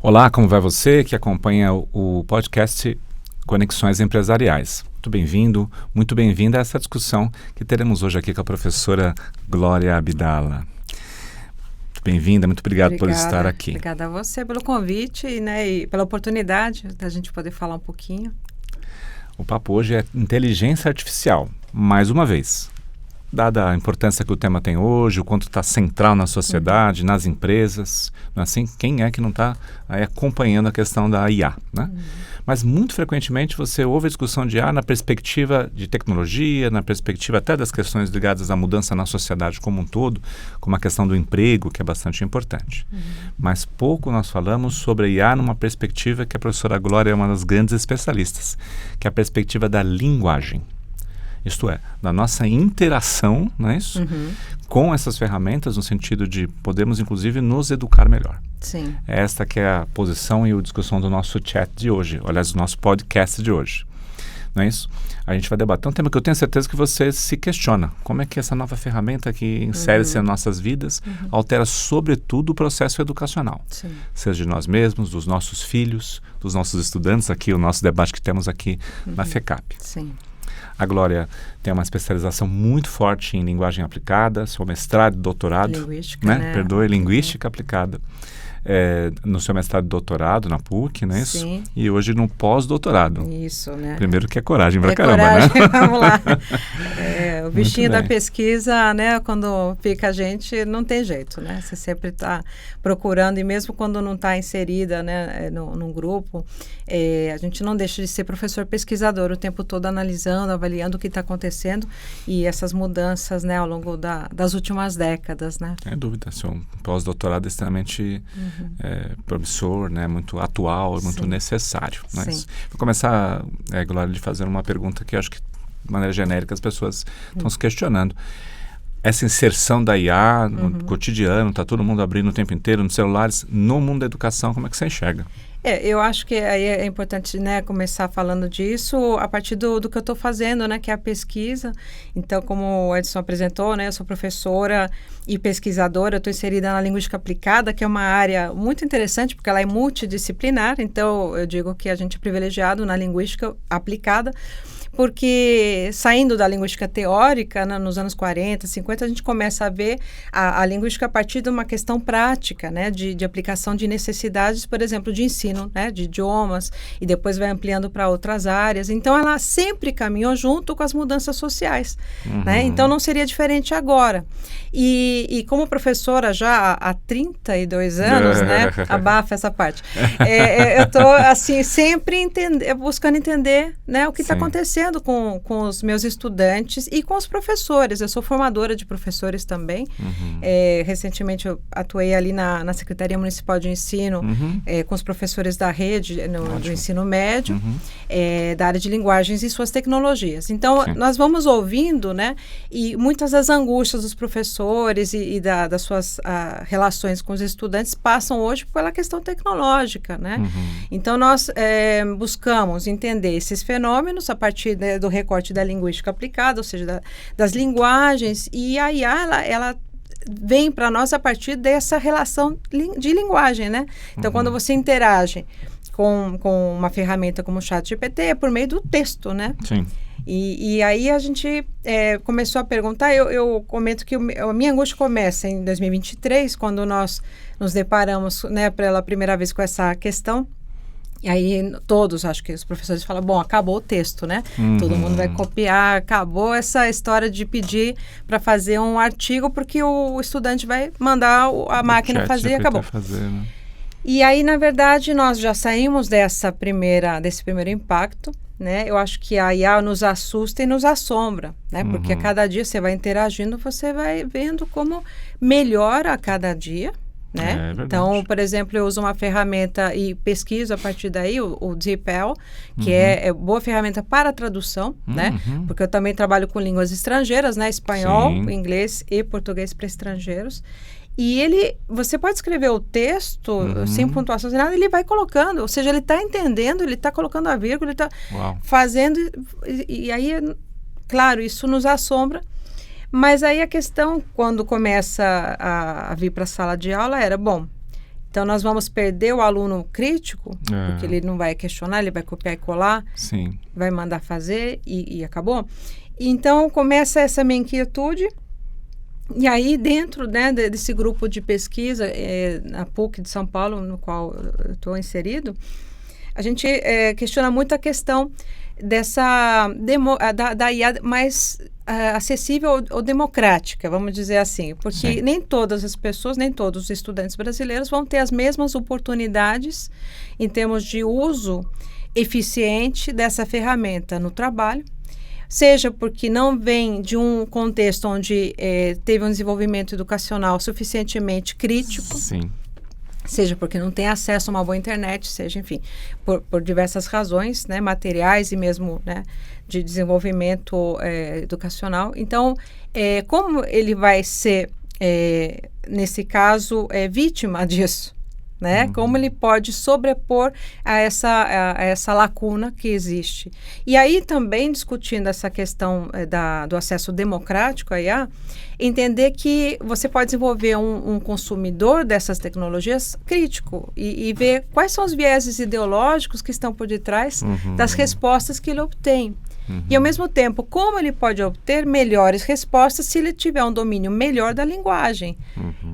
Olá, como vai você que acompanha o podcast Conexões Empresariais? Muito bem-vindo, muito bem-vinda a essa discussão que teremos hoje aqui com a professora Glória Abdala. Muito bem-vinda, muito obrigado por estar aqui. Obrigada a você pelo convite e pela oportunidade da gente poder falar um pouquinho. O papo hoje é inteligência artificial, mais uma vez. Dada a importância que o tema tem hoje, o quanto está central na sociedade, nas empresas, não é assim? Quem é que não está acompanhando a questão da IA, né? Mas muito frequentemente você ouve a discussão de IA na perspectiva de tecnologia, na perspectiva até das questões ligadas à mudança na sociedade como um todo, como a questão do emprego, que é bastante importante. Mas pouco nós falamos sobre a IA numa perspectiva que a professora Glória é uma das grandes especialistas, que é a perspectiva da linguagem. Isto é, da nossa interação, não é isso? Com essas ferramentas, no sentido de podermos, inclusive, nos educar melhor. Sim. Esta que é a posição e a discussão do nosso chat de hoje, aliás, do nosso podcast de hoje. Não é isso? A gente vai debater um tema que eu tenho certeza que você se questiona. Como é que essa nova ferramenta que insere-se nas nossas vidas altera, sobretudo, o processo educacional? Sim. Seja de nós mesmos, dos nossos filhos, dos nossos estudantes, aqui, o nosso debate que temos aqui na FECAP. Sim. A Glória tem uma especialização muito forte em linguagem aplicada, seu mestrado e doutorado. Linguística, né? Perdoe, linguística aplicada. No seu mestrado e doutorado na PUC, não é isso? Sim. E hoje no pós-doutorado. Isso, né? Primeiro que é coragem pra caramba, coragem, né? Vamos lá. O bichinho Muito da bem. pesquisa, né? Quando pica a gente, não tem jeito, né? Você sempre está procurando, e mesmo quando não está inserida, né, num grupo, a gente não deixa de ser professor pesquisador o tempo todo analisando, avaliando o que está acontecendo e essas mudanças, né, ao longo das últimas décadas, né? Sem dúvida, seu pós-doutorado é extremamente promissor, né? Muito atual, muito necessário. Né? Sim. Vou começar, Glória, de fazer uma pergunta que eu acho que, de maneira genérica, as pessoas estão se questionando. Essa inserção da IA no cotidiano, está todo mundo abrindo o tempo inteiro nos celulares, no mundo da educação, como é que você enxerga? Eu acho que aí é importante, né, começar falando disso a partir do que eu estou fazendo, né, que é a pesquisa. Então, como o Edson apresentou, né, eu sou professora e pesquisadora, eu estou inserida na linguística aplicada, que é uma área muito interessante, porque ela é multidisciplinar. Então, eu digo que a gente é privilegiado na linguística aplicada, porque saindo da linguística teórica, né, nos anos 40, 50, a gente começa a ver a linguística a partir de uma questão prática, né, de aplicação de necessidades, por exemplo, de ensino, né, de idiomas, e depois vai ampliando para outras áreas. Então, ela sempre caminhou junto com as mudanças sociais, né? Então, não seria diferente agora. E como professora já há 32 anos, né, abafa essa parte, eu estou, assim, sempre buscando entender, né, o que está acontecendo com os meus estudantes e com os professores. Eu sou formadora de professores também. Recentemente eu atuei ali na Secretaria Municipal de Ensino com os professores da rede do ensino médio, da área de linguagens e suas tecnologias. Então, nós vamos ouvindo, né, e muitas das angústias dos professores e das suas relações com os estudantes passam hoje pela questão tecnológica, né? Então, nós buscamos entender esses fenômenos a partir do recorte da linguística aplicada, ou seja, das linguagens, e a IA, ela vem para nós a partir dessa relação de linguagem, né? Então, quando você interage com uma ferramenta como o ChatGPT, é por meio do texto, né? Sim. E aí a gente começou a perguntar, eu comento que a minha angústia começa em 2023, quando nós nos deparamos, né, pela primeira vez com essa questão. E aí todos, acho que os professores falam, bom, acabou o texto, né? Todo mundo vai copiar, acabou essa história de pedir para fazer um artigo, porque o estudante vai mandar a máquina fazer e acabou. Né? E aí, na verdade, nós já saímos desse primeiro impacto, né? Eu acho que a IA nos assusta e nos assombra, né? Porque a cada dia você vai interagindo, você vai vendo como melhora a cada dia, né? Então, por exemplo, eu uso uma ferramenta e pesquiso a partir daí, o DeepL, que é boa ferramenta para tradução, né? Porque eu também trabalho com línguas estrangeiras, né? Espanhol, inglês e português para estrangeiros. E você pode escrever o texto sem pontuação, sem nada, ele vai colocando, ou seja, ele está entendendo, ele está colocando a vírgula, ele está fazendo, e aí, claro, isso nos assombra. Mas aí a questão, quando começa a vir para a sala de aula, era, bom, Então, nós vamos perder o aluno crítico, porque ele não vai questionar, ele vai copiar e colar, Sim. vai mandar fazer e acabou. Então, começa essa minha inquietude. E aí, dentro, né, desse grupo de pesquisa, na PUC de São Paulo, no qual eu estou inserido, a gente questiona muito a questão da IA mais acessível ou democrática, vamos dizer assim, porque Sim. nem todas as pessoas, nem todos os estudantes brasileiros vão ter as mesmas oportunidades em termos de uso eficiente dessa ferramenta no trabalho, seja porque não vem de um contexto onde teve um desenvolvimento educacional suficientemente crítico, Sim. seja porque não tem acesso a uma boa internet, seja, enfim, por diversas razões, né, materiais e mesmo, né, de desenvolvimento educacional. Então, como ele vai ser, nesse caso, vítima disso? Né? Como ele pode sobrepor a essa lacuna que existe. E aí também discutindo essa questão do acesso democrático à IA, entender que você pode desenvolver um consumidor dessas tecnologias crítico e ver quais são os vieses ideológicos que estão por detrás das respostas que ele obtém. E, ao mesmo tempo, como ele pode obter melhores respostas se ele tiver um domínio melhor da linguagem.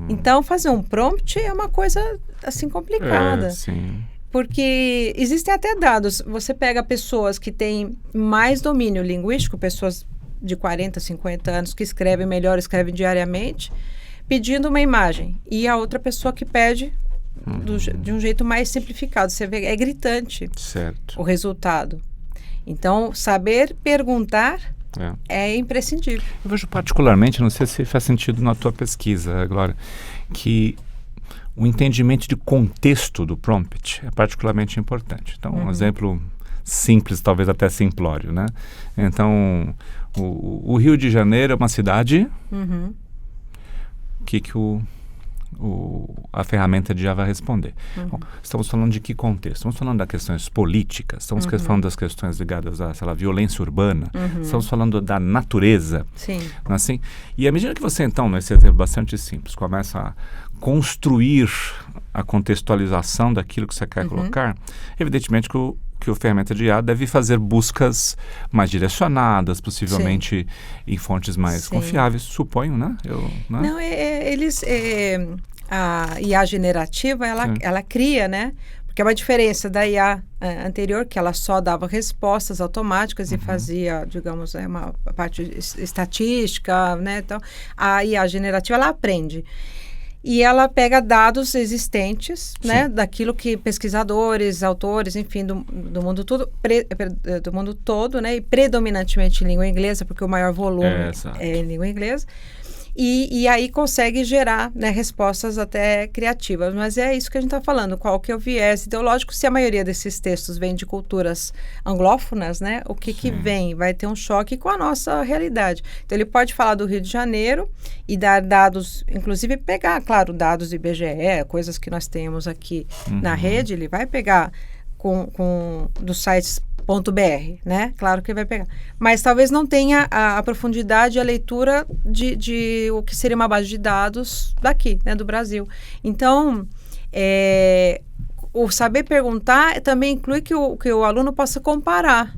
Então, fazer um prompt é uma coisa, assim, complicada. Sim. Porque existem até dados. Você pega pessoas que têm mais domínio linguístico, pessoas de 40, 50 anos que escrevem melhor, escrevem diariamente, pedindo uma imagem. E a outra pessoa que pede de um jeito mais simplificado. Você vê, é gritante o resultado. Então, saber perguntar é imprescindível. Eu vejo particularmente, não sei se faz sentido na tua pesquisa, Glória, que o entendimento de contexto do prompt é particularmente importante. Então, um exemplo simples, talvez até simplório, né? Então, o Rio de Janeiro é uma cidade que a ferramenta de IA vai responder. Bom, estamos falando de que contexto? Estamos falando das questões políticas, estamos falando das questões ligadas à, sei lá, violência urbana, estamos falando da natureza. Sim. Assim? E à medida que você, então, nesse exemplo bastante simples, começa a construir a contextualização daquilo que você quer colocar, evidentemente que o ferramenta de IA deve fazer buscas mais direcionadas, possivelmente em fontes mais confiáveis, suponho, né? Não, a IA generativa, ela cria, né? Porque é uma diferença da IA anterior, que ela só dava respostas automáticas e fazia, digamos, uma parte estatística, né? Então, a IA generativa, ela aprende. E ela pega dados existentes, né, daquilo que pesquisadores, autores, enfim, do mundo todo, do mundo todo, né, e predominantemente em língua inglesa, porque o maior volume é em língua inglesa. E aí consegue gerar, né, respostas até criativas. Mas é isso que a gente está falando, qual que é o viés ideológico. Se a maioria desses textos vem de culturas anglófonas, né, o que vem? Vai ter um choque com a nossa realidade. Então, ele pode falar do Rio de Janeiro e dar dados, inclusive pegar, claro, dados do IBGE, coisas que nós temos aqui na rede, ele vai pegar dos sites .br, né? Claro que vai pegar. Mas talvez não tenha a profundidade e a leitura de o que seria uma base de dados daqui, né? Do Brasil. Então, o saber perguntar também inclui que o aluno possa comparar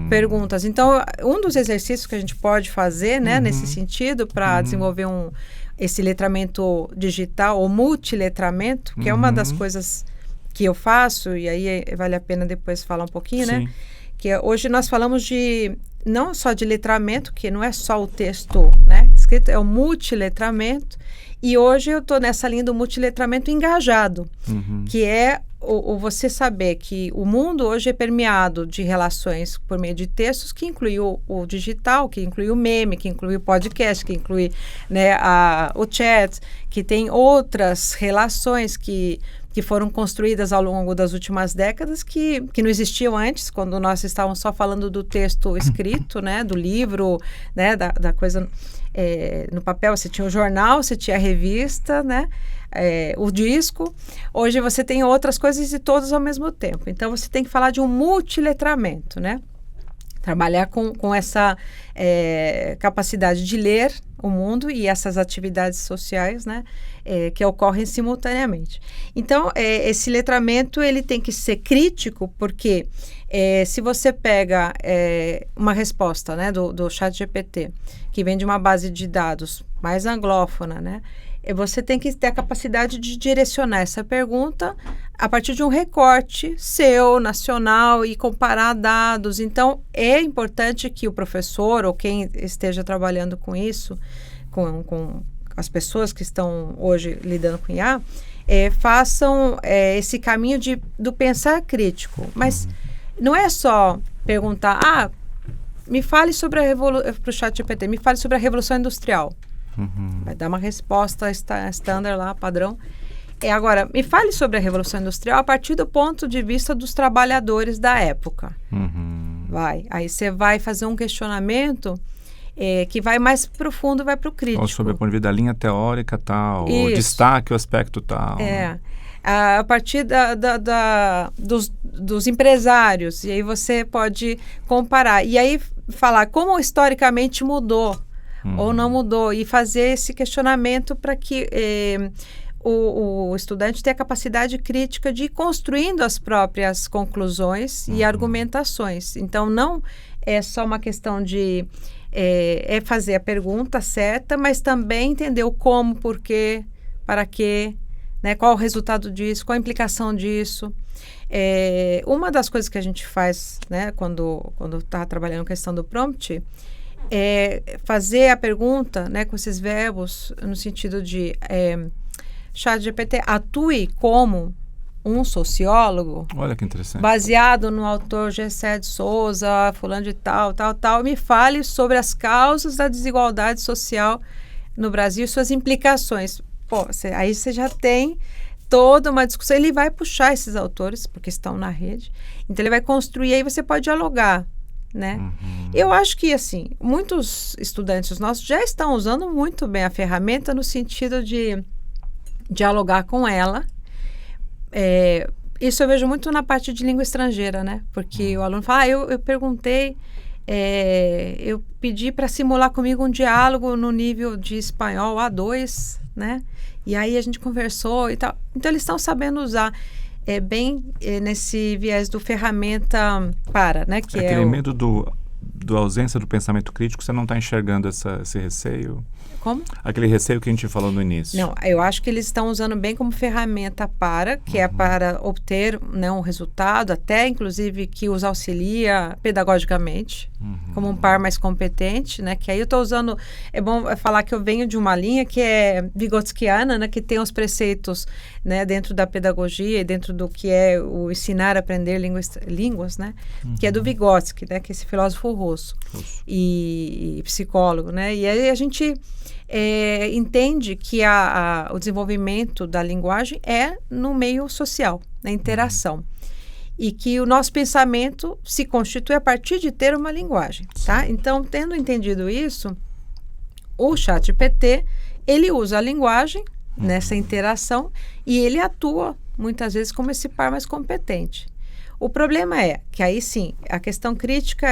perguntas. Então, um dos exercícios que a gente pode fazer, né? Nesse sentido, para desenvolver esse letramento digital ou multiletramento, que é uma das coisas que eu faço, e aí vale a pena depois falar um pouquinho, né? Que hoje nós falamos não só de letramento, que não é só o texto, né, escrito, é o multiletramento, e hoje eu estou nessa linha do multiletramento engajado, que é você saber que o mundo hoje é permeado de relações por meio de textos, que inclui o digital, que inclui o meme, que inclui o podcast, que inclui, né, o chat, que tem outras relações que foram construídas ao longo das últimas décadas, que não existiam antes, quando nós estávamos só falando do texto escrito, né, do livro, né, da coisa no papel. Você tinha o jornal, você tinha a revista, né, o disco. Hoje você tem outras coisas e todas ao mesmo tempo. Então, você tem que falar de um multiletramento, né? Trabalhar com essa capacidade de ler o mundo e essas atividades sociais, né, que ocorrem simultaneamente. Então, esse letramento ele tem que ser crítico, porque se você pega uma resposta, né, do ChatGPT, que vem de uma base de dados mais anglófona, né, você tem que ter a capacidade de direcionar essa pergunta a partir de um recorte seu, nacional, e comparar dados. Então, é importante que o professor ou quem esteja trabalhando com isso, com as pessoas que estão hoje lidando com IA, façam esse caminho do pensar crítico. Mas não é só perguntar, me fale sobre para o ChatGPT, me fale sobre a Revolução Industrial. Vai dar uma resposta standard lá, padrão. Agora, me fale sobre a Revolução Industrial a partir do ponto de vista dos trabalhadores da época. Aí você vai fazer um questionamento que vai mais profundo, vai para o crítico. Ou sobre o ponto de vista da linha teórica tal, ou destaque o aspecto tal. A partir dos empresários, e aí você pode comparar. E aí falar como historicamente mudou ou não mudou, e fazer esse questionamento para que o estudante tenha a capacidade crítica de ir construindo as próprias conclusões e argumentações. Então, não é só uma questão de fazer a pergunta certa, mas também entender o como, porquê, para quê, né, qual o resultado disso, qual a implicação disso. Uma das coisas que a gente faz, né, quando está trabalhando a questão do prompt, fazer a pergunta, né, com esses verbos, no sentido de ChatGPT, atue como um sociólogo. Olha que interessante. Baseado no autor Gessé de Souza, fulano de tal, me fale sobre as causas da desigualdade social no Brasil e suas implicações. Aí você já tem toda uma discussão. Ele vai puxar esses autores, porque estão na rede. Então, ele vai construir, aí você pode dialogar, né? Eu acho que, assim, muitos estudantes nossos já estão usando muito bem a ferramenta no sentido de dialogar com ela. Isso eu vejo muito na parte de língua estrangeira, né? Porque o aluno fala, eu perguntei, eu pedi para simular comigo um diálogo no nível de espanhol A2, né? E aí a gente conversou e tal. Então, eles estão sabendo usar bem nesse viés do ferramenta né? Que aquele medo do ausência do pensamento crítico, você não está enxergando esse receio? Como? Aquele receio que a gente falou no início. Não, eu acho que eles estão usando bem como ferramenta que é para obter, né, um resultado, até inclusive que os auxilia pedagogicamente, como um par mais competente, né? Que aí eu estou usando, é bom falar que eu venho de uma linha que é vigotskiana, né? Que tem os preceitos, né, dentro da pedagogia e dentro do que é o ensinar a aprender línguas, né? Que é do Vygotsky, né? Que é esse filósofo russo e psicólogo, né? E aí a gente entende que o desenvolvimento da linguagem é no meio social, na interação. E que o nosso pensamento se constitui a partir de ter uma linguagem, tá? Então, tendo entendido isso, o ChatGPT, ele usa a linguagem nessa interação e ele atua, muitas vezes, como esse par mais competente. O problema é que aí, sim, a questão crítica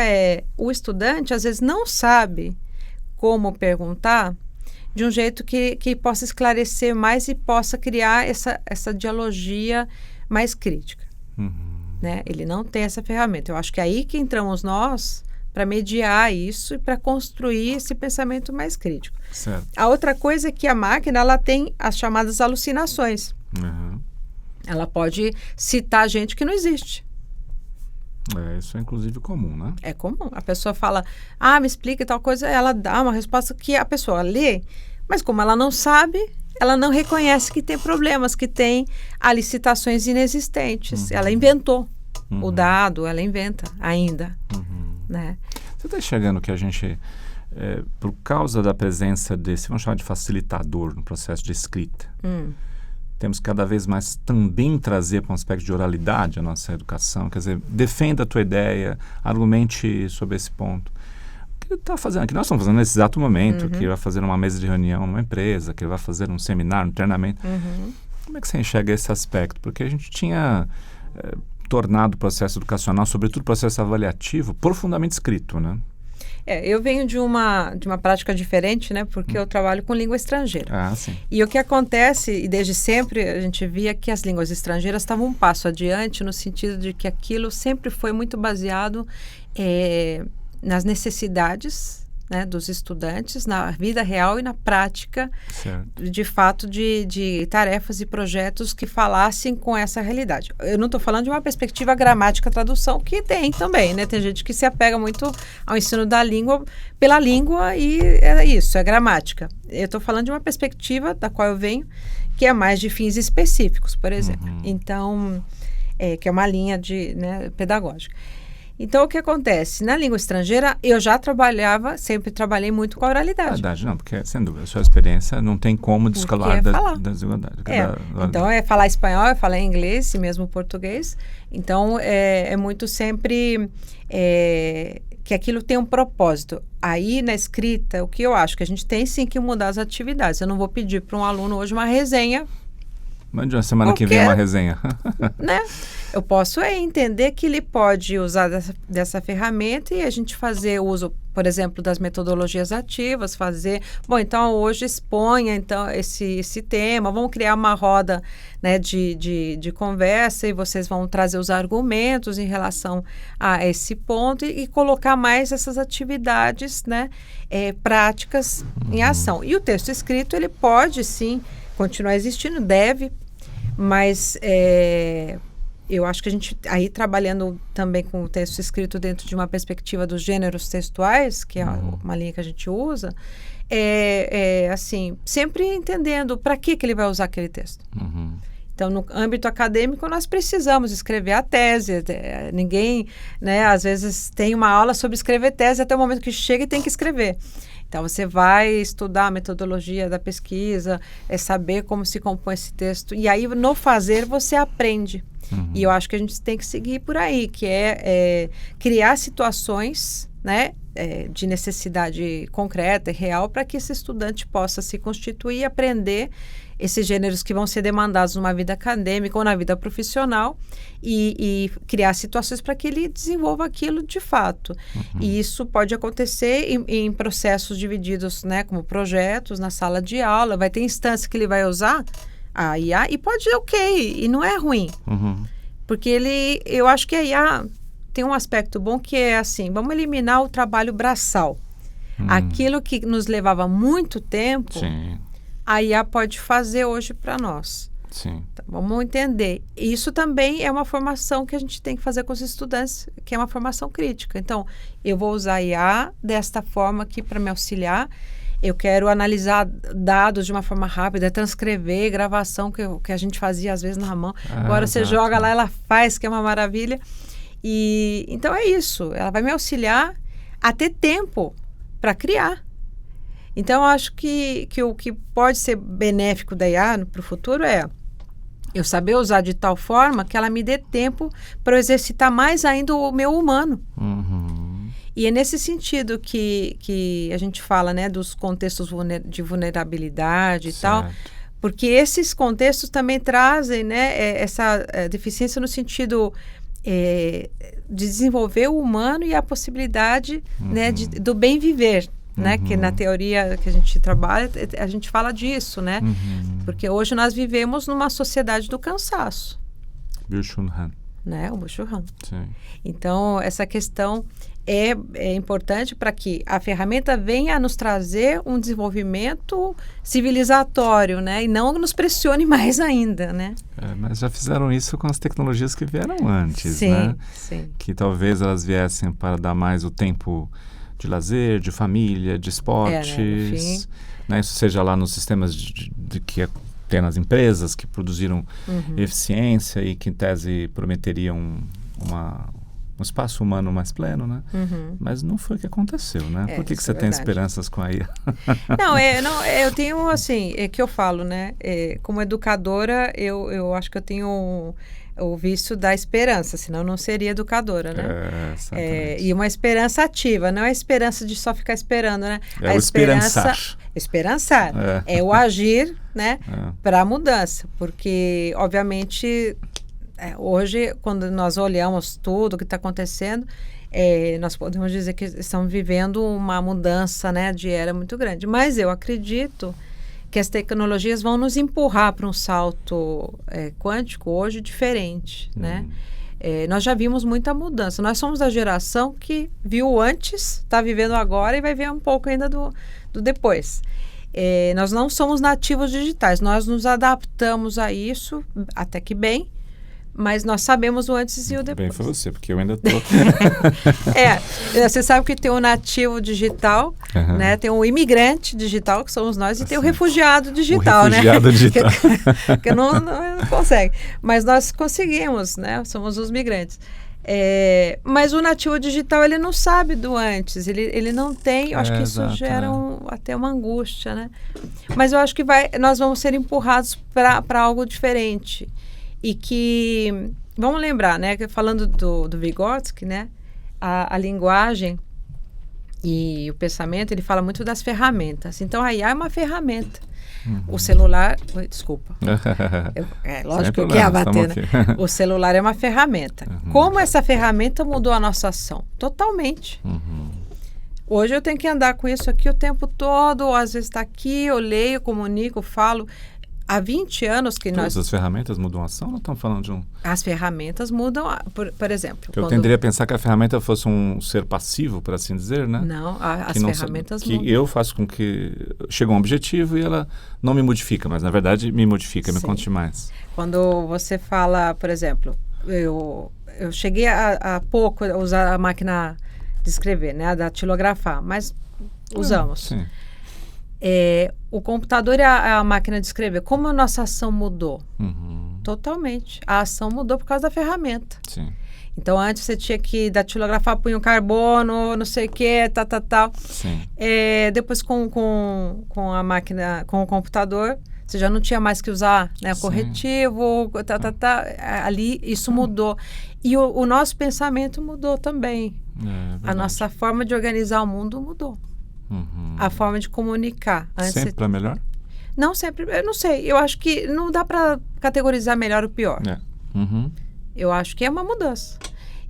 o estudante, às vezes, não sabe como perguntar de um jeito que possa esclarecer mais e possa criar essa dialogia mais crítica. Né? Ele não tem essa ferramenta. Eu acho que é aí que entramos nós para mediar isso e para construir esse pensamento mais crítico. Certo. A outra coisa é que a máquina ela tem as chamadas alucinações. Ela pode citar gente que não existe. Isso é inclusive comum, né? É comum. A pessoa fala, me explica tal coisa, ela dá uma resposta que a pessoa lê, mas como ela não sabe, ela não reconhece que tem problemas, que tem ali citações inexistentes. Ela inventou o dado, ela inventa ainda. Né? Você está enxergando que a gente, por causa da presença desse, vamos chamar de facilitador no processo de escrita, temos cada vez mais também trazer para um aspecto de oralidade a nossa educação, quer dizer, defenda a tua ideia, argumente sobre esse ponto. O que ele está fazendo aqui? Nós estamos fazendo nesse exato momento, que ele vai fazer uma mesa de reunião numa empresa, que ele vai fazer um seminário, um treinamento. Como é que você enxerga esse aspecto? Porque a gente tinha tornado o processo educacional, sobretudo o processo avaliativo, profundamente escrito, né? Eu venho de uma prática diferente, né? Porque eu trabalho com língua estrangeira. Ah, sim. E o que acontece, e desde sempre a gente via que as línguas estrangeiras estavam um passo adiante, no sentido de que aquilo sempre foi muito baseado nas necessidades, né, dos estudantes, na vida real e na prática, certo, de fato, de tarefas e projetos que falassem com essa realidade. Eu não estou falando de uma perspectiva gramática, tradução, que tem também, né? Tem gente que se apega muito ao ensino da língua pela língua e é isso, é gramática. Eu estou falando de uma perspectiva da qual eu venho, que é mais de fins específicos, por exemplo. Então, que é uma linha né, pedagógica. Então, o que acontece? Na língua estrangeira, eu já sempre trabalhei muito com a oralidade. Verdade, não, porque, sem dúvida, a sua experiência não tem como descolar da desigualdade. Então, falar espanhol, é falar inglês e mesmo português. Então, é muito sempre que aquilo tem um propósito. Aí, na escrita, o que eu acho? Que a gente tem, sim, que mudar as atividades. Eu não vou pedir para um aluno hoje uma resenha. Mande uma semana que vem uma resenha. Né? Eu posso entender que ele pode usar dessa ferramenta e a gente fazer uso, por exemplo, das metodologias ativas, então hoje exponha então, esse tema, vamos criar uma roda, né, de conversa e vocês vão trazer os argumentos em relação a esse ponto e colocar mais essas atividades, né, práticas em ação. E o texto escrito, ele pode sim continuar existindo, deve, mas eu acho que a gente, aí trabalhando também com o texto escrito dentro de uma perspectiva dos gêneros textuais, que é uma linha que a gente usa, assim, sempre entendendo para que ele vai usar aquele texto. Então, no âmbito acadêmico, nós precisamos escrever a tese. Ninguém, né, às vezes tem uma aula sobre escrever tese até o momento que chega e tem que escrever. Então, você vai estudar a metodologia da pesquisa, saber como se compõe esse texto. E aí, no fazer, você aprende. E eu acho que a gente tem que seguir por aí, que é criar situações, né, de necessidade concreta e real para que esse estudante possa se constituir e aprender esses gêneros que vão ser demandados numa vida acadêmica ou na vida profissional e criar situações para que ele desenvolva aquilo de fato. E isso pode acontecer em processos divididos, né, como projetos, na sala de aula. Vai ter instância que ele vai usar a IA e pode ser ok, e não é ruim. Porque eu acho que a IA tem um aspecto bom que é assim, vamos eliminar o trabalho braçal. Aquilo que nos levava muito tempo... Sim. A IA pode fazer hoje para nós. Sim. Então, vamos entender. Isso também é uma formação que a gente tem que fazer com os estudantes, que é uma formação crítica. Então, eu vou usar a IA desta forma aqui para me auxiliar. Eu quero analisar dados de uma forma rápida, transcrever, gravação que a gente fazia às vezes na mão. Agora você joga lá, ela faz, que é uma maravilha. E então é isso. Ela vai me auxiliar a ter tempo para criar. Então, eu acho que o que pode ser benéfico da IA para o futuro é eu saber usar de tal forma que ela me dê tempo para eu exercitar mais ainda o meu humano. E é nesse sentido que a gente fala, né, dos contextos de vulnerabilidade e tal, porque esses contextos também trazem, né, essa deficiência no sentido de desenvolver o humano e a possibilidade, né, do bem viver. Né, que na teoria que a gente trabalha, a gente fala disso, né? Porque hoje nós vivemos numa sociedade do cansaço. Byung-Chul Han. Né, o Byung-Chul Han. Sim. Então, essa questão é importante para que a ferramenta venha a nos trazer um desenvolvimento civilizatório, né? E não nos pressione mais ainda, né? Mas já fizeram isso com as tecnologias que vieram antes, sim, né? Sim. Que talvez elas viessem para dar mais o tempo de lazer, de família, de esportes, né? Isso seja lá nos sistemas de que tem nas empresas que produziram eficiência e que em tese prometeriam um espaço humano mais pleno, né? Mas não foi o que aconteceu, né? Por que você tem esperanças com a IA? Eu tenho, assim, que eu falo, né? Como educadora, eu acho que eu tenho o vício da esperança, senão eu não seria educadora, né? E uma esperança ativa, não é a esperança de só ficar esperando, né? É o esperançar. É o agir, né? Para a mudança, porque, obviamente, hoje, quando nós olhamos tudo o que está acontecendo, nós podemos dizer que estamos vivendo uma mudança, né, de era muito grande. Mas eu acredito que as tecnologias vão nos empurrar para um salto quântico hoje diferente, né? Nós já vimos muita mudança. Nós somos da geração que viu antes, está vivendo agora e vai ver um pouco ainda do depois. Nós não somos nativos digitais, nós nos adaptamos a isso até que bem, mas nós sabemos o antes e o depois. Bem foi você, porque eu ainda estou... Você sabe que tem o nativo digital, né? Tem o imigrante digital, que somos nós, e tem o refugiado digital, o refugiado digital. que não consegue. Mas nós conseguimos, né? Somos os migrantes. Mas o nativo digital, ele não sabe do antes, ele não tem, eu acho que isso gera até uma angústia, né? Mas eu acho que nós vamos ser empurrados para algo diferente. E que, vamos lembrar, né, que falando do Vygotsky, né, a linguagem e o pensamento, ele fala muito das ferramentas. Então, a IA é uma ferramenta. O celular... Desculpa. Lógico que eu ia bater, né? O celular é uma ferramenta. Como essa ferramenta mudou a nossa ação? Totalmente. Hoje eu tenho que andar com isso aqui o tempo todo, ou às vezes está aqui, eu leio, comunico, falo... Há 20 anos que Todas as ferramentas mudam a ação ou não estamos falando de um... As ferramentas mudam, por exemplo... Eu tenderia a pensar que a ferramenta fosse um ser passivo, por assim dizer, né? Não, as ferramentas mudam. Que eu faço com que... Chega um objetivo e ela não me modifica, mas na verdade me modifica. Me conte mais. Quando você fala, por exemplo, eu cheguei há pouco a usar a máquina de escrever, né? A datilografar, mas usamos. Sim. O computador e a máquina de escrever, como a nossa ação mudou? Totalmente. A ação mudou por causa da ferramenta. Sim. Então, antes você tinha que datilografar, punha um carbono, não sei o que, tal. Sim. Depois, com a máquina, com o computador, você já não tinha mais que usar, né, corretivo, ali isso mudou. E o nosso pensamento mudou também. A nossa forma de organizar o mundo mudou. A forma de comunicar. Sempre para melhor? Não sempre, eu não sei. Eu acho que não dá para categorizar melhor ou pior. Eu acho que é uma mudança.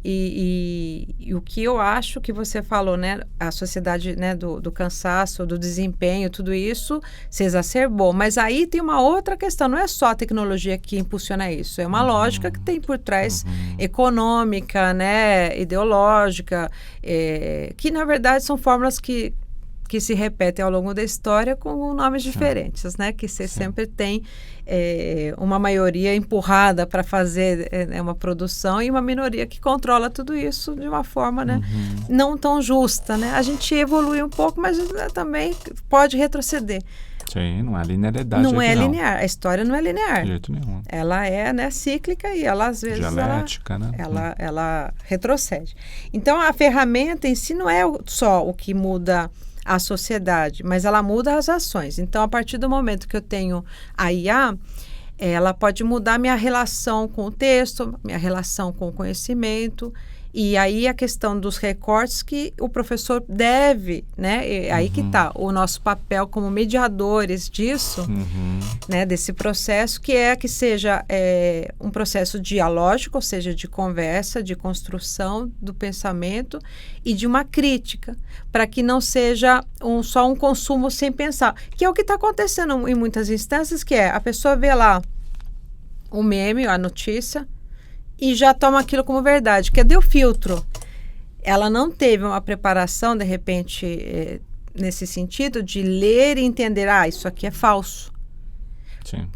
E o que eu acho que você falou, né? A sociedade, né, do cansaço, do desempenho, tudo isso se exacerbou. Mas aí tem uma outra questão. Não é só a tecnologia que impulsiona isso. É uma lógica que tem por trás econômica, né? Ideológica. Que, na verdade, são fórmulas que se repetem ao longo da história com nomes diferentes, né? Que você sempre tem uma maioria empurrada para fazer uma produção e uma minoria que controla tudo isso de uma forma, né, não tão justa, né? A gente evolui um pouco, mas também pode retroceder. Sim, não é linearidade. Não é linear. A história não é linear. De jeito nenhum. Ela é, né, cíclica e ela, às vezes, dialética, né? ela retrocede. Então, a ferramenta em si não é só o que muda a sociedade, mas ela muda as ações. Então, a partir do momento que eu tenho a IA, ela pode mudar minha relação com o texto, minha relação com o conhecimento, e aí a questão dos recortes que o professor deve, né? Aí que está o nosso papel como mediadores disso, né? Desse processo, que seja um processo dialógico, ou seja, de conversa, de construção do pensamento e de uma crítica, para que não seja só um consumo sem pensar, que é o que está acontecendo em muitas instâncias, que a pessoa vê lá o meme, a notícia, e já toma aquilo como verdade. Cadê o filtro? Ela não teve uma preparação, de repente, nesse sentido, de ler e entender, isso aqui é falso. Sim.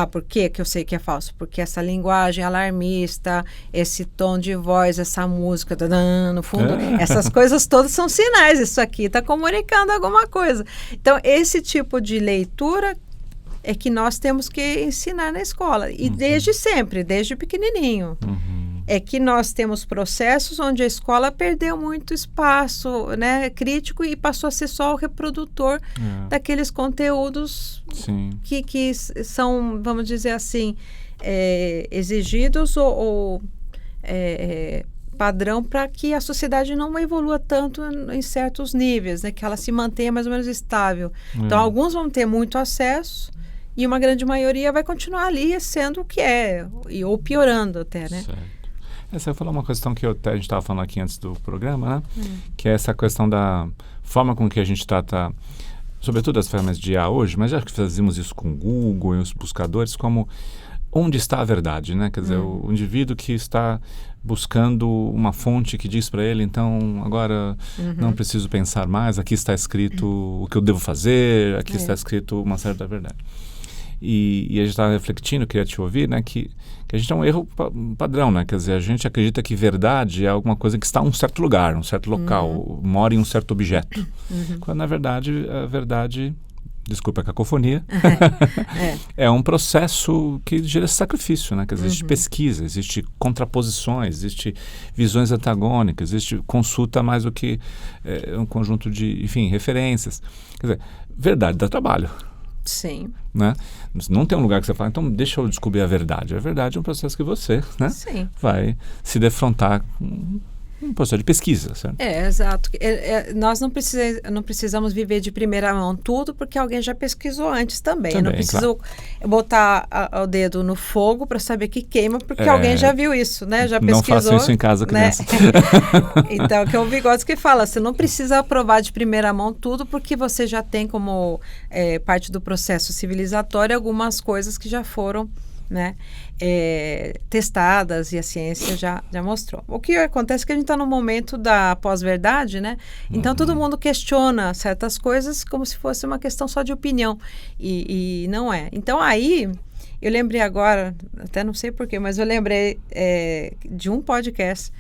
Por que eu sei que é falso? Porque essa linguagem alarmista, esse tom de voz, essa música, no fundo, essas coisas todas são sinais. Isso aqui está comunicando alguma coisa. Então, esse tipo de leitura é que nós temos que ensinar na escola. E desde sempre, desde pequenininho. É que nós temos processos onde a escola perdeu muito espaço, né, crítico, e passou a ser só o reprodutor daqueles conteúdos que são, vamos dizer assim, exigidos ou padrão para que a sociedade não evolua tanto em certos níveis, né, que ela se mantenha mais ou menos estável. Então, alguns vão ter muito acesso e uma grande maioria vai continuar ali sendo o que é, ou piorando até, né? Certo. Você vai falar uma questão que a gente estava falando aqui antes do programa, né? Que é essa questão da forma com que a gente trata, sobretudo as ferramentas de IA hoje, mas já que fazemos isso com o Google e os buscadores, como onde está a verdade, né? Quer dizer, o indivíduo que está buscando uma fonte que diz para ele, então, agora não preciso pensar mais, aqui está escrito o que eu devo fazer, aqui está escrito uma certa verdade. E a gente estava refletindo, queria te ouvir, né, que a gente tem um erro padrão, né? Quer dizer, a gente acredita que verdade é alguma coisa que está em um certo lugar, um certo local, mora em um certo objeto. Quando, na verdade, a verdade, desculpa a cacofonia, é um processo que gera sacrifício, né? Quer dizer, existe pesquisa, existe contraposições, existe visões antagônicas, existe consulta mais do que um conjunto de, enfim, referências. Quer dizer, verdade dá trabalho. Sim. Né? Não tem um lugar que você fala, então deixa eu descobrir a verdade. A verdade é um processo que você, né, vai se defrontar com um processo de pesquisa, certo? Exato. Nós não precisamos viver de primeira mão tudo, porque alguém já pesquisou antes também. Eu não preciso botar o dedo no fogo para saber que queima, porque alguém já viu isso, né? Já pesquisou. Não faça isso em casa, criança. Né? Então, que é o Vygotsky fala, você não precisa aprovar de primeira mão tudo, porque você já tem como parte do processo civilizatório algumas coisas que já foram, né, testadas, e a ciência já mostrou. O que acontece é que a gente está no momento da pós-verdade, né? Então todo mundo questiona certas coisas como se fosse uma questão só de opinião, e não é. Então aí eu lembrei agora, até não sei porquê, mas eu lembrei de um podcast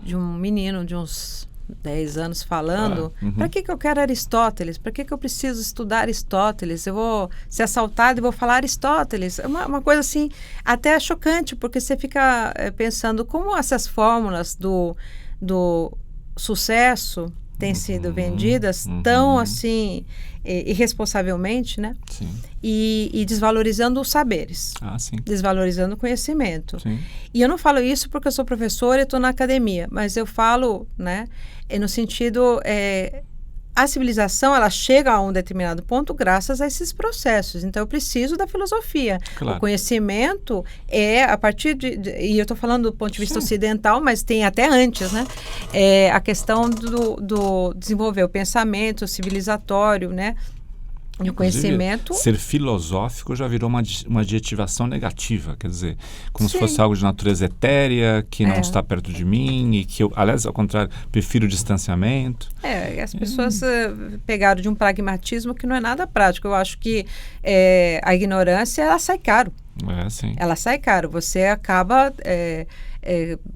de um menino de uns 10 anos falando, para que eu quero Aristóteles? Para que eu preciso estudar Aristóteles? Eu vou ser assaltado e vou falar Aristóteles? É uma coisa assim, até chocante, porque você fica pensando como essas fórmulas do sucesso têm sido vendidas tão assim, irresponsavelmente, né? Sim. E desvalorizando os saberes, desvalorizando o conhecimento. Sim. E eu não falo isso porque eu sou professora e estou na academia, mas eu falo, né, no sentido, a civilização, ela chega a um determinado ponto graças a esses processos. Então, eu preciso da filosofia. Claro. O conhecimento é a partir e eu estou falando do ponto de vista ocidental, mas tem até antes, né? A questão do desenvolver o pensamento civilizatório, né? E o conhecimento... Ser filosófico já virou uma adjetivação negativa, quer dizer, como se fosse algo de natureza etérea, que não está perto de mim, e que eu, aliás, ao contrário, prefiro o distanciamento. As pessoas pegaram de um pragmatismo que não é nada prático. Eu acho que a ignorância, ela sai caro. Sim. Ela sai caro. Você acaba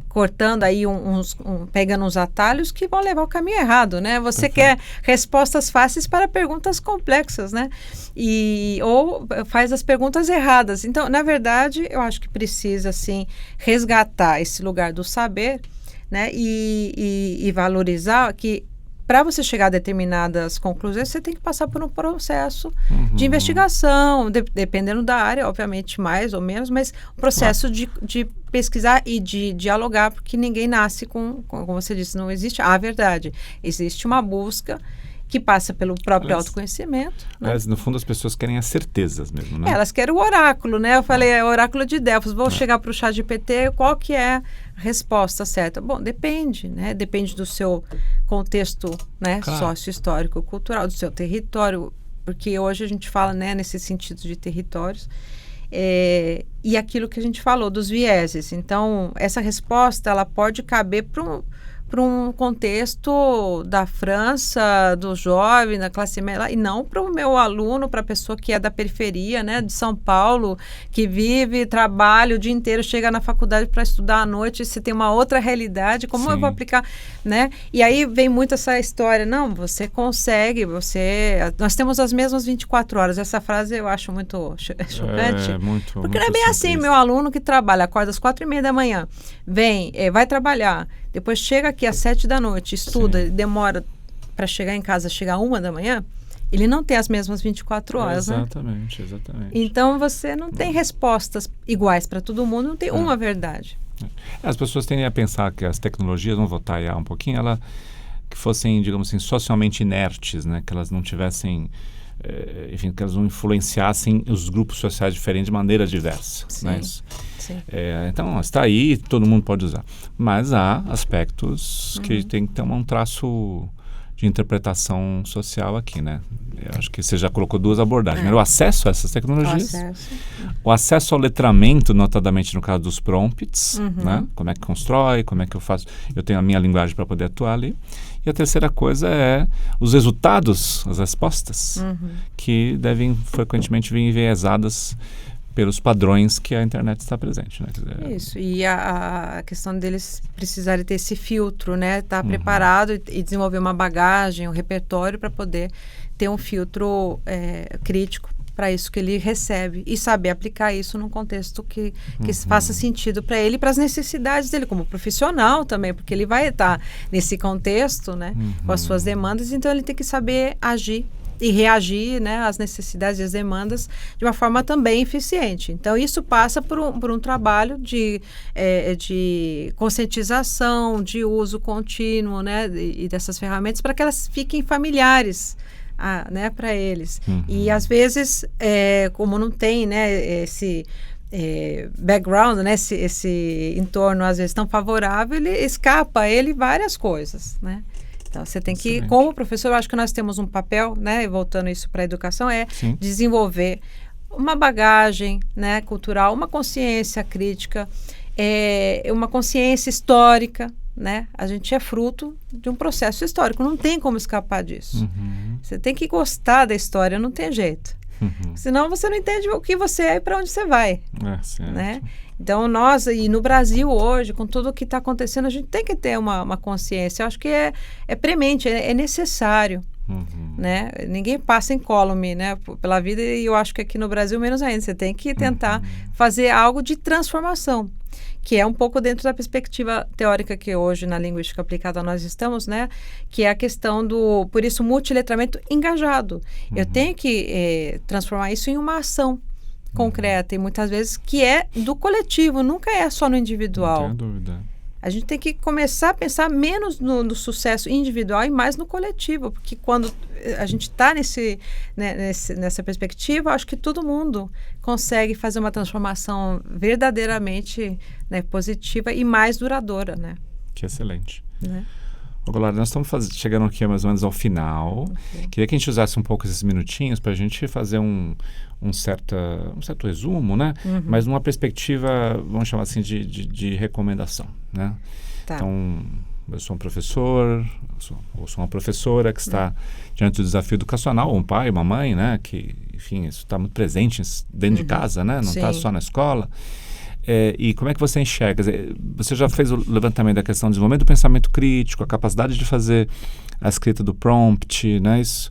cortando aí pegando uns atalhos que vão levar ao caminho errado, né? Você quer respostas fáceis para perguntas complexas, né? Ou faz as perguntas erradas. Então, na verdade, eu acho que precisa, assim, resgatar esse lugar do saber, né? E valorizar que para você chegar a determinadas conclusões, você tem que passar por um processo de investigação, dependendo da área, obviamente mais ou menos, mas um processo de pesquisar e de dialogar, porque ninguém nasce como você disse, não existe a verdade. Existe uma busca que passa pelo próprio autoconhecimento. Mas, no fundo, as pessoas querem as certezas mesmo, né? Elas querem o oráculo, né? Eu falei, oráculo de Delfos. Vou chegar para o ChatGPT, qual que é a resposta certa? Bom, depende, né? Depende do seu contexto, né? Sócio-histórico, cultural, do seu território, porque hoje a gente fala, né, nesse sentido de territórios. E aquilo que a gente falou, dos vieses. Então, essa resposta, ela pode caber para um contexto da França, do jovem, da classe média, e não para o meu aluno, para a pessoa que é da periferia, né, de São Paulo, que vive, trabalha o dia inteiro, chega na faculdade para estudar à noite, você tem uma outra realidade, como eu vou aplicar, né? E aí vem muito essa história, não, você consegue, nós temos as mesmas 24 horas, essa frase eu acho muito chocante, porque não é bem assim, meu aluno que trabalha, acorda às 4:30 da manhã, vem, vai trabalhar, depois chega aqui às 7 da noite, estuda, demora para chegar em casa, chegar 1 da manhã, ele não tem as mesmas 24 horas, exatamente. Então, você não tem respostas iguais para todo mundo, não tem uma verdade. As pessoas tendem a pensar que as tecnologias, vamos voltar aí um pouquinho, que fossem, digamos assim, socialmente inertes, né? Que elas não tivessem enfim, que elas não influenciassem os grupos sociais diferentes de maneira diversa. Sim. Né? Sim. Então, está aí, todo mundo pode usar. Mas há aspectos que tem que ter um traço de interpretação social aqui, né? Eu acho que você já colocou duas abordagens. O acesso a essas tecnologias, o acesso ao letramento, notadamente no caso dos prompts, né? Como é que constrói, como é que eu faço, eu tenho a minha linguagem para poder atuar ali. E a terceira coisa é os resultados, as respostas, que devem frequentemente vir enviesadas pelos padrões que a internet está presente, né? Isso, e a questão deles precisarem ter esse filtro, né? Estar preparado e desenvolver uma bagagem, um repertório para poder ter um filtro crítico para isso que ele recebe e saber aplicar isso num contexto que faça sentido para ele e para as necessidades dele como profissional também, porque ele vai estar nesse contexto, né? Com as suas demandas, então ele tem que saber agir e reagir, né, às necessidades e às demandas de uma forma também eficiente. Então, isso passa por um trabalho de conscientização, de uso contínuo, né, e dessas ferramentas para que elas fiquem familiares, né, para eles. E, às vezes, como não tem, né, esse background, né, esse entorno, às vezes, tão favorável, ele escapa a ele várias coisas, né? Então, você tem que, como professor, eu acho que nós temos um papel, né, e voltando isso para a educação, desenvolver uma bagagem, né, cultural, uma consciência crítica, uma consciência histórica, né? A gente é fruto de um processo histórico, não tem como escapar disso. Você tem que gostar da história, não tem jeito. Senão você não entende o que você é e para onde você vai. Né? Então, nós, e no Brasil hoje, com tudo o que está acontecendo, a gente tem que ter uma consciência. Eu acho que é premente, é necessário. Né? Ninguém passa incólume, né, pela vida, e eu acho que aqui no Brasil menos ainda. Você tem que tentar fazer algo de transformação, que é um pouco dentro da perspectiva teórica que hoje na linguística aplicada nós estamos, né, que é a questão do, por isso, multiletramento engajado. Eu tenho que transformar isso em uma ação concreta, e muitas vezes que é do coletivo, nunca é só no individual. Não tenho dúvida. A gente tem que começar a pensar menos no sucesso individual e mais no coletivo, porque quando a gente está nessa perspectiva, acho que todo mundo consegue fazer uma transformação verdadeiramente, né, positiva e mais duradoura, né? Que excelente. Né? Goulart, nós estamos chegando aqui mais ou menos ao final. Queria que a gente usasse um pouco esses minutinhos para a gente fazer um certo resumo, né? Mas numa perspectiva, vamos chamar assim, de recomendação, né? Tá. Então, eu sou um professor, ou sou uma professora que está diante do desafio educacional, ou um pai, uma mãe, né? Que, enfim, isso está muito presente dentro de casa, né? Não está só na escola. E como é que você enxerga? Você já fez o levantamento da questão do desenvolvimento do pensamento crítico, a capacidade de fazer a escrita do prompt, né? Isso.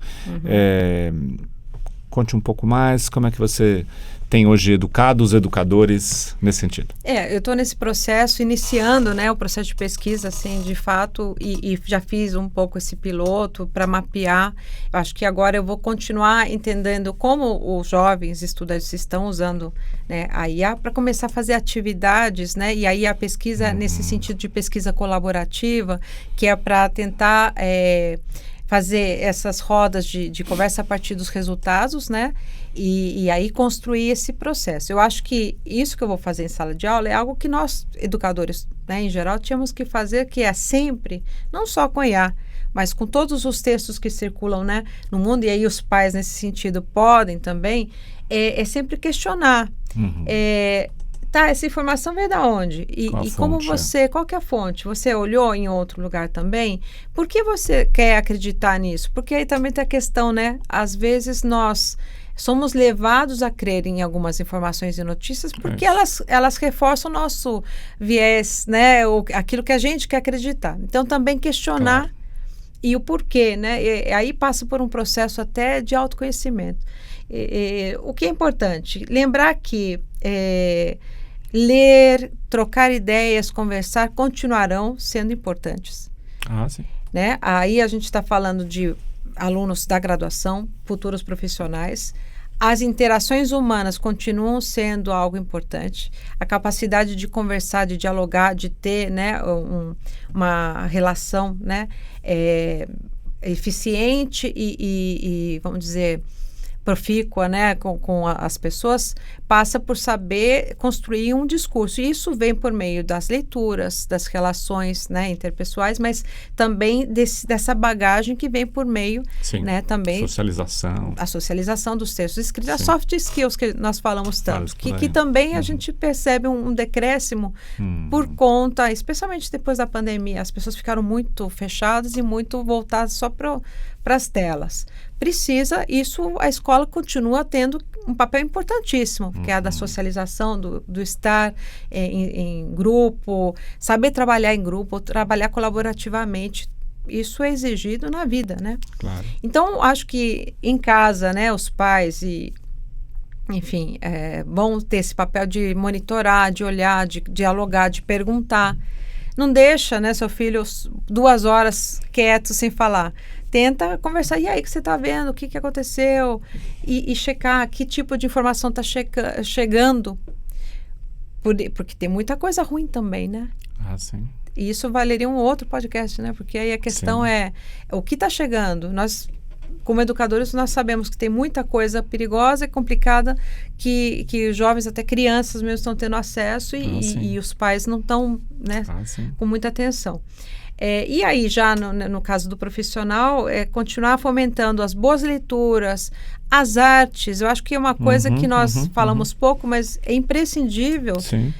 Conte um pouco mais, como é que você tem hoje educado os educadores nesse sentido? Eu estou nesse processo, iniciando, né, o processo de pesquisa, assim, de fato, e já fiz um pouco esse piloto para mapear. Eu acho que agora eu vou continuar entendendo como os jovens estudantes estão usando, né, a IA para começar a fazer atividades, né, e aí a pesquisa nesse sentido de pesquisa colaborativa, que é para tentar fazer essas rodas de conversa a partir dos resultados, né? E aí construir esse processo. Eu acho que isso que eu vou fazer em sala de aula é algo que nós, educadores, né, em geral, tínhamos que fazer, que é sempre, não só com IA, mas com todos os textos que circulam, né, no mundo, e aí os pais, nesse sentido, podem também, é sempre questionar. Essa informação veio da onde? E como qual que é a fonte? Você olhou em outro lugar também? Por que você quer acreditar nisso? Porque aí também tem a questão, né? Às vezes nós somos levados a crer em algumas informações e notícias porque elas reforçam o nosso viés, né? Aquilo que a gente quer acreditar. Então, também questionar e o porquê, né? E aí passa por um processo até de autoconhecimento. O que é importante? Lembrar que ler, trocar ideias, conversar, continuarão sendo importantes. Sim. Né? Aí a gente está falando de alunos da graduação, futuros profissionais. As interações humanas continuam sendo algo importante. A capacidade de conversar, de dialogar, de ter, né, uma relação, né, eficiente e, vamos dizer, profícua, né, com as pessoas, passa por saber construir um discurso. E isso vem por meio das leituras, das relações, né, interpessoais, mas também dessa bagagem que vem por meio, Sim, né, também socialização. A socialização dos textos escritos, as Sim. soft skills que nós falamos tanto, que também a gente percebe um decréscimo por conta, especialmente depois da pandemia, as pessoas ficaram muito fechadas e muito voltadas só para as telas. Isso a escola continua tendo um papel importantíssimo, que é a da socialização, do estar em grupo, saber trabalhar em grupo, trabalhar colaborativamente. Isso é exigido na vida, né? Claro. Então, acho que em casa, né, os pais enfim, vão ter esse papel de monitorar, de olhar, de dialogar, de perguntar. Não deixa, né, seu filho 2 horas quieto, sem falar. Tenta conversar. E aí, o que você está vendo? O que aconteceu? E checar que tipo de informação está chegando. Porque tem muita coisa ruim também, né? Ah, sim. E isso valeria um outro podcast, né? Porque aí a questão é o que está chegando. Nós, como educadores, nós sabemos que tem muita coisa perigosa e complicada que os jovens, até crianças mesmo, estão tendo acesso e os pais não estão, né, com muita atenção. E aí, já no caso do profissional, continuar fomentando as boas leituras, as artes. Eu acho que é uma coisa que nós falamos pouco, mas é imprescindível. Sim.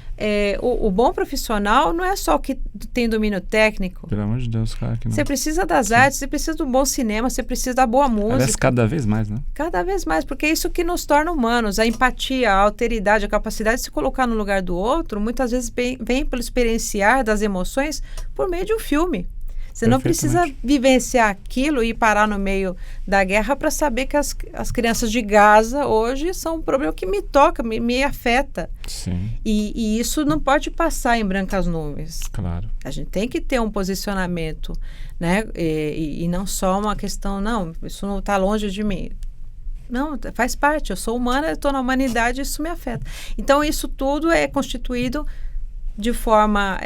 O bom profissional não é só que tem domínio técnico. Pelo amor de Deus, cara. Que não. Você precisa das artes, você precisa do bom cinema, você precisa da boa música. Aliás, cada vez mais, né? Cada vez mais, porque é isso que nos torna humanos. A empatia, a alteridade, a capacidade de se colocar no lugar do outro, muitas vezes vem pelo experienciar das emoções por meio de um filme. Você não precisa vivenciar aquilo e parar no meio da guerra para saber que as crianças de Gaza hoje são um problema que me toca, me afeta. Sim. E isso não pode passar em brancas nuvens. Claro. A gente tem que ter um posicionamento, né? E não só uma questão, não, isso não está longe de mim. Não, faz parte, eu sou humana, eu estou na humanidade, isso me afeta. Então, isso tudo é constituído de forma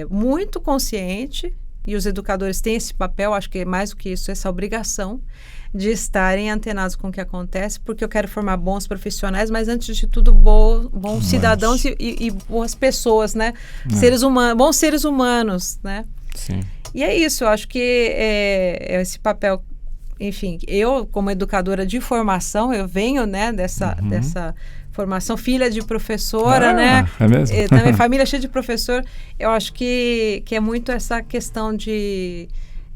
muito consciente. E os educadores têm esse papel, acho que é mais do que isso, essa obrigação de estarem antenados com o que acontece, porque eu quero formar bons profissionais, mas antes de tudo, bons cidadãos e boas pessoas, né? Bons seres humanos, né? Sim. E é isso, eu acho que esse papel, enfim, eu como educadora de formação, eu venho, né, dessa formação, filha de professora, né? É mesmo? Também família cheia de professor. Eu acho que é muito essa questão de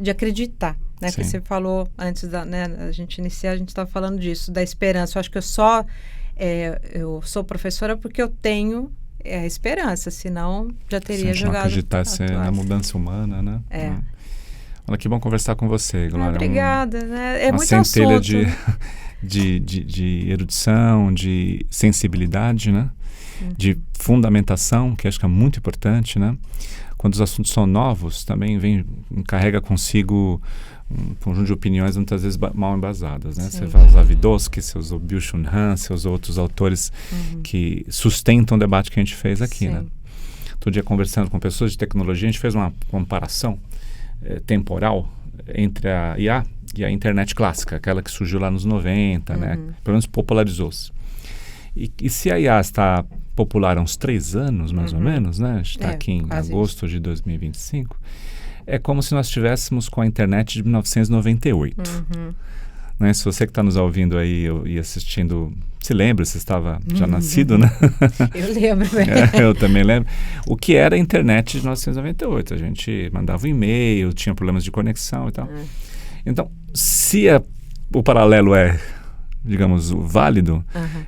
acreditar, né? Que você falou antes né, a gente iniciar, a gente estava falando disso, da esperança. Eu acho que eu sou professora porque eu tenho a esperança, senão já teria jogado. Acreditar na mudança humana, né? Olha, que bom conversar com você, Glória. Obrigada, né? É uma muito centelha assunto. de erudição, de sensibilidade, né? De fundamentação, que acho que é muito importante, né? Quando os assuntos são novos, também carrega consigo um conjunto de opiniões muitas vezes mal embasadas, né? Você fala os Davidovsky, você usou Byung-Chul Han, você usou outros autores que sustentam o debate que a gente fez aqui, né? Todo dia conversando com pessoas de tecnologia, a gente fez uma comparação temporal entre a IA e a internet clássica, aquela que surgiu lá nos 90, né? Pelo menos popularizou-se. E se a IA está popular há uns 3 anos, mais ou menos, né? A gente está aqui em agosto de 2025. É como se nós estivéssemos com a internet de 1998. Né? Se você que está nos ouvindo aí e assistindo, se lembra, você estava já nascido, né? Eu lembro. Eu também lembro. O que era a internet de 1998? A gente mandava um e-mail, tinha problemas de conexão e tal. Então, se o paralelo digamos, válido,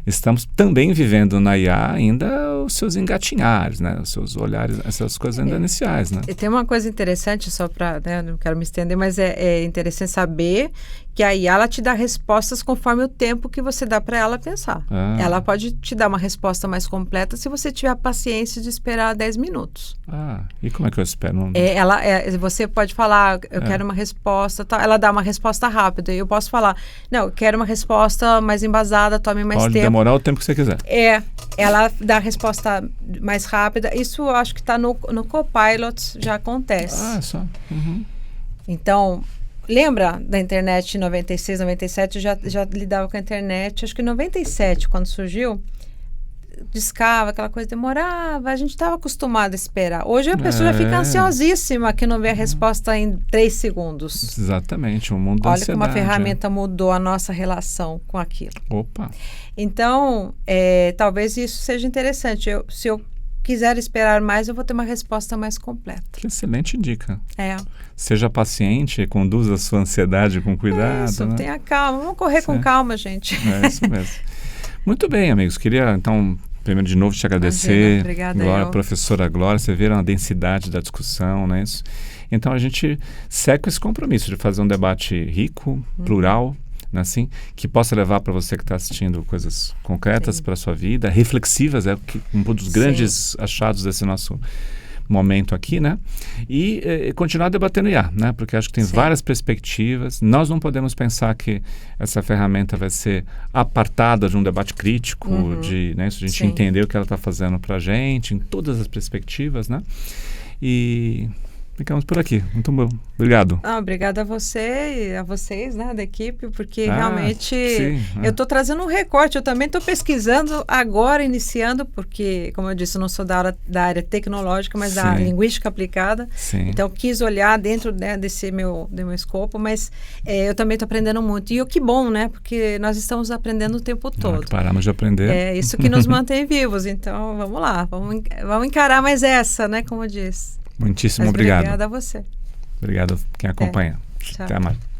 estamos também vivendo na IA ainda os seus engatinhares, né? Os seus olhares, essas coisas ainda iniciais, né? E tem uma coisa interessante, só para, né, não quero me estender, mas é interessante saber que a IA, ela te dá respostas conforme o tempo que você dá para ela pensar. Ela pode te dar uma resposta mais completa se você tiver a paciência de esperar 10 minutos. E como é que eu espero? Você pode falar, eu quero uma resposta, ela dá uma resposta rápida, e eu posso falar, não, eu quero uma resposta mais embasada, tome mais tempo. Pode demorar o tempo que você quiser. Ela dá a resposta mais rápida. Isso eu acho que está no Copilot, já acontece. Só. Então, lembra da internet em 96, 97? Eu já lidava com a internet. Acho que em 97, quando surgiu, discava, aquela coisa demorava. A gente estava acostumado a esperar. Hoje a pessoa já fica ansiosíssima que não vê a resposta em 3 segundos. Exatamente, um mundo da Olha ansiedade. como a ferramenta mudou a nossa relação com aquilo. Opa! Então, talvez isso seja interessante. Se eu quiser esperar mais, eu vou ter uma resposta mais completa. Que excelente dica. É. Seja paciente, conduza a sua ansiedade com cuidado. Isso, né? tenha calma. Vamos correr com calma, gente. É isso mesmo. Muito bem, amigos. Queria, então, primeiro de novo te agradecer. Obrigada, Glória, professora Glória. Você vê a densidade da discussão, não é isso? Então, a gente segue com esse compromisso de fazer um debate rico, plural, assim, que possa levar para você que está assistindo coisas concretas para a sua vida, reflexivas, um dos grandes achados desse nosso momento aqui, né? E continuar debatendo IA, né? Porque acho que tem várias perspectivas. Nós não podemos pensar que essa ferramenta vai ser apartada de um debate crítico, né? Isso a gente entender o que ela está fazendo para a gente, em todas as perspectivas, né? E ficamos por aqui. Muito bom. Obrigado. Obrigada a você e a vocês, né, da equipe, porque realmente eu estou trazendo um recorte. Eu também estou pesquisando agora, iniciando, porque, como eu disse, eu não sou da área tecnológica, mas da linguística aplicada. Então, quis olhar dentro, né, desse meu escopo, mas eu também estou aprendendo muito. E o que bom, né, porque nós estamos aprendendo o tempo todo. Paramos de aprender. É isso que nos mantém vivos. Então, vamos lá, vamos encarar mais essa, né, como eu disse. Muitíssimo obrigado. Obrigada a você. Obrigado quem acompanha. Tchau. Até mais.